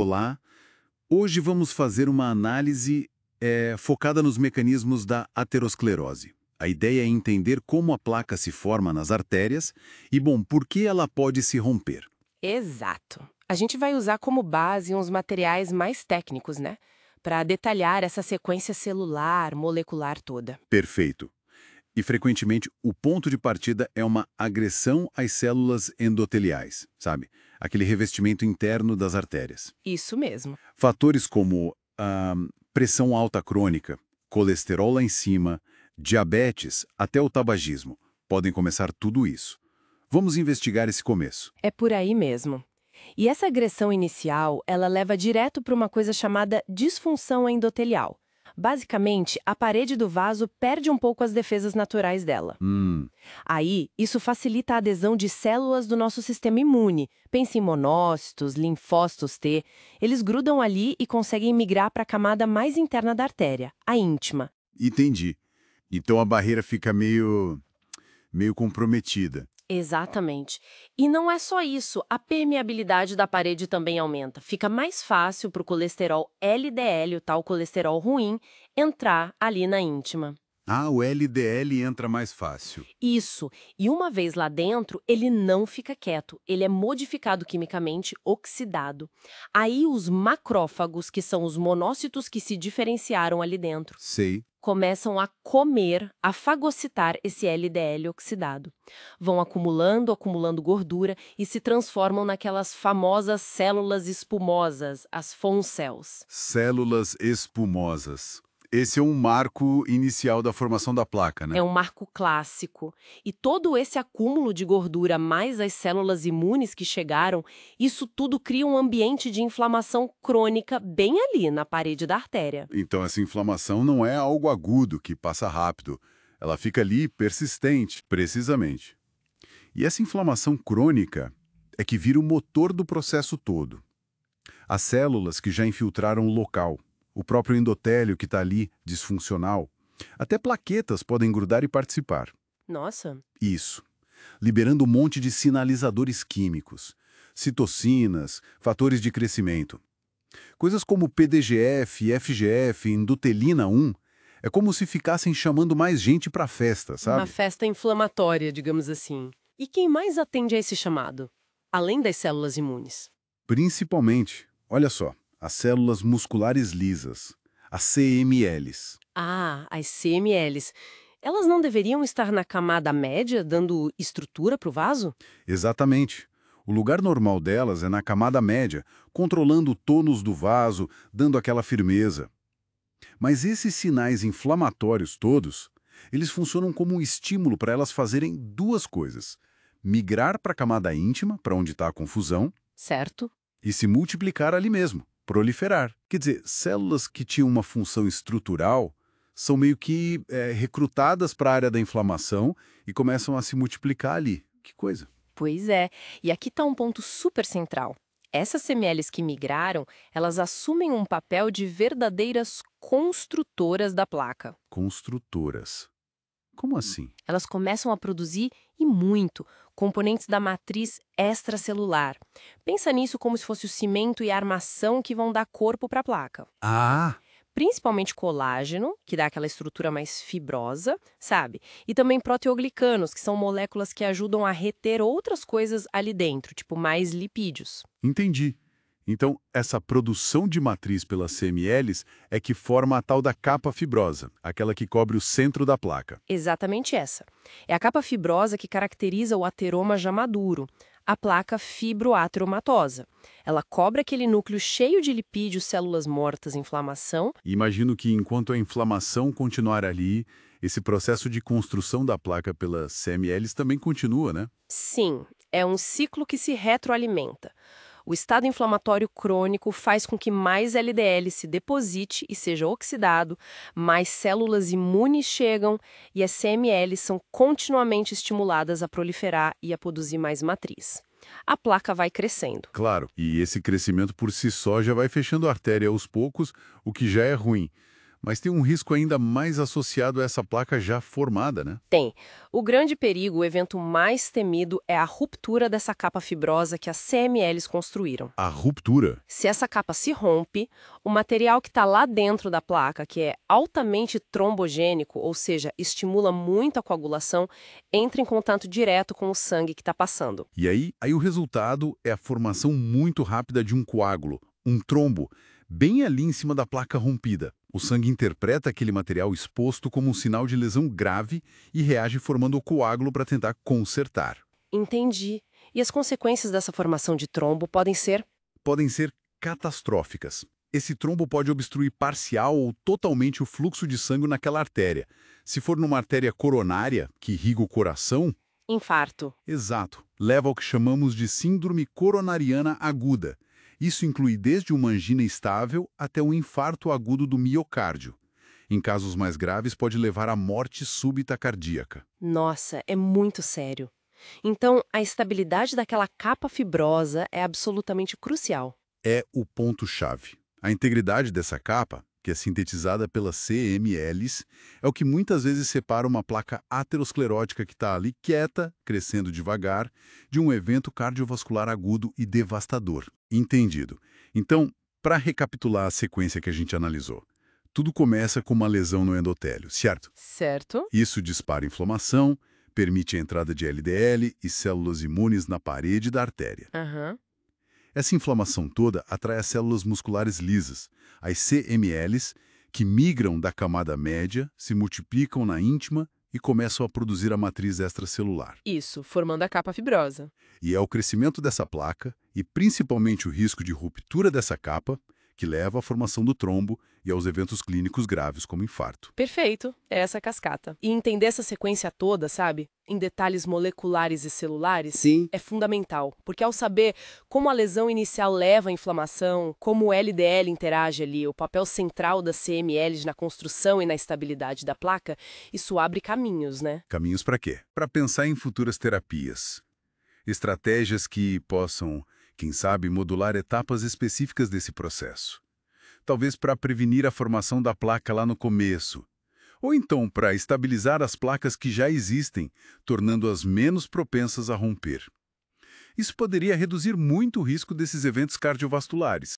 Olá, hoje vamos fazer uma análise focada nos mecanismos da aterosclerose. A ideia é entender como a placa se forma nas artérias e, bom, por que ela pode se romper. Exato. A gente vai usar como base uns materiais mais técnicos, né? Para detalhar essa sequência celular, molecular toda. Perfeito. E, frequentemente, o ponto de partida é uma agressão às células endoteliais, sabe? Aquele revestimento interno das artérias. Isso mesmo. Fatores como pressão alta crônica, colesterol lá em cima, diabetes, até o tabagismo, podem começar tudo isso. Vamos investigar esse começo. É por aí mesmo. E essa agressão inicial, ela leva direto para uma coisa chamada disfunção endotelial. Basicamente, a parede do vaso perde um pouco as defesas naturais dela. Hum, Aí, isso facilita a adesão de células do nosso sistema imune. Pense em monócitos, linfócitos T. Eles grudam ali e conseguem migrar para a camada mais interna da artéria, a íntima. entendi. Então a barreira fica meio comprometida. Exatamente. E não é só isso, a permeabilidade da parede também aumenta. Fica mais fácil para o colesterol LDL, o tal colesterol ruim, entrar ali na íntima. Ah, o LDL entra mais fácil. Isso. E uma vez lá dentro, ele não fica quieto. Ele é modificado quimicamente, oxidado. Aí os macrófagos, que são os monócitos que se diferenciaram ali dentro, Sei. começam a comer, a fagocitar esse LDL oxidado. Vão acumulando, acumulando gordura e se transformam naquelas famosas células espumosas, as Schwann cells. Células espumosas. Esse é um marco inicial da formação da placa, né? É um marco clássico. E todo esse acúmulo de gordura, mais as células imunes que chegaram, isso tudo cria um ambiente de inflamação crônica bem ali na parede da artéria. Então, essa inflamação não é algo agudo que passa rápido. Ela fica ali persistente, precisamente. E essa inflamação crônica é que vira o motor do processo todo. As células que já infiltraram o local, o próprio endotélio que está ali, disfuncional, até plaquetas podem grudar e participar. Nossa, Isso. Liberando um monte de sinalizadores químicos, citocinas, fatores de crescimento. Coisas como PDGF, FGF, endotelina 1, é como se ficassem chamando mais gente para a festa, uma sabe? festa inflamatória, digamos assim. E quem mais atende a esse chamado? Além das células imunes. Principalmente, olha só, as células musculares lisas, as CMLs. Ah, as CMLs. Elas não deveriam estar na camada média, dando estrutura para o vaso? Exatamente. O lugar normal delas é na camada média, controlando o tônus do vaso, dando aquela firmeza. Mas esses sinais inflamatórios todos, eles funcionam como um estímulo para elas fazerem duas coisas: migrar para a camada íntima, para onde está a confusão, Certo? e se multiplicar ali mesmo, proliferar. Quer dizer, células que tinham uma função estrutural são meio que recrutadas para a área da inflamação e começam a se multiplicar ali. Que coisa. Pois é. E aqui está um ponto super central. Essas CMLs que migraram, elas assumem um papel de verdadeiras construtoras da placa. Construtoras. Como assim? Elas começam a produzir, e muito, componentes da matriz extracelular. Pensa nisso como se fosse o cimento e a armação que vão dar corpo para a placa. Ah, Principalmente colágeno, que dá aquela estrutura mais fibrosa, sabe? E também proteoglicanos, que são moléculas que ajudam a reter outras coisas ali dentro, tipo mais lipídios. entendi. Então, essa produção de matriz pelas CMLs é que forma a tal da capa fibrosa, aquela que cobre o centro da placa. Exatamente essa. É a capa fibrosa que caracteriza o ateroma já maduro, a placa fibroateromatosa. Ela cobre aquele núcleo cheio de lipídios, células mortas, inflamação. E imagino que enquanto a inflamação continuar ali, esse processo de construção da placa pelas CMLs também continua, né? Sim, é um ciclo que se retroalimenta. O estado inflamatório crônico faz com que mais LDL se deposite e seja oxidado, mais células imunes chegam e as CMLs são continuamente estimuladas a proliferar e a produzir mais matriz. A placa vai crescendo. Claro, e esse crescimento por si só já vai fechando a artéria aos poucos, o que já é ruim. Mas tem um risco ainda mais associado a essa placa já formada, né? Tem. O grande perigo, o evento mais temido, é a ruptura dessa capa fibrosa que as CMLs construíram. A ruptura. Se essa capa se rompe, o material que está lá dentro da placa, que é altamente trombogênico, ou seja, estimula muito a coagulação, entra em contato direto com o sangue que está passando. E aí o resultado é a formação muito rápida de um coágulo, um trombo, bem ali em cima da placa rompida. O sangue interpreta aquele material exposto como um sinal de lesão grave e reage formando o coágulo para tentar consertar. Entendi. E as consequências dessa formação de trombo Podem ser catastróficas. Esse trombo pode obstruir parcial ou totalmente o fluxo de sangue naquela artéria. Se for numa artéria coronária, que irriga o coração, infarto. exato, leva ao que chamamos de síndrome coronariana aguda. Isso inclui desde uma angina estável até um infarto agudo do miocárdio. Em casos mais graves, pode levar à morte súbita cardíaca. Nossa, é muito sério. Então, a estabilidade daquela capa fibrosa é absolutamente crucial. É o ponto-chave. A integridade dessa capa, que é sintetizada pelas CMLs, é o que muitas vezes separa uma placa aterosclerótica que está ali quieta, crescendo devagar, de um evento cardiovascular agudo e devastador. Entendido. Então, para recapitular a sequência que a gente analisou, tudo começa com uma lesão no endotélio, certo? Certo. Isso dispara inflamação, permite a entrada de LDL e células imunes na parede da artéria. Aham. Essa inflamação toda atrai as células musculares lisas, as CMLs, que migram da camada média, se multiplicam na íntima e começam a produzir a matriz extracelular. Isso, formando a capa fibrosa. E é o crescimento dessa placa, e principalmente o risco de ruptura dessa capa, que leva à formação do trombo e aos eventos clínicos graves como infarto. Perfeito, é essa cascata. E entender essa sequência toda, sabe? Em detalhes moleculares e celulares, Sim. é fundamental. Porque ao saber como a lesão inicial leva à inflamação, como o LDL interage ali, o papel central das CMLs na construção e na estabilidade da placa, isso abre caminhos, né? Caminhos para quê? Para pensar em futuras terapias. Estratégias que possam, quem sabe, modular etapas específicas desse processo. Talvez para prevenir a formação da placa lá no começo. Ou então para estabilizar as placas que já existem, tornando-as menos propensas a romper. Isso poderia reduzir muito o risco desses eventos cardiovasculares.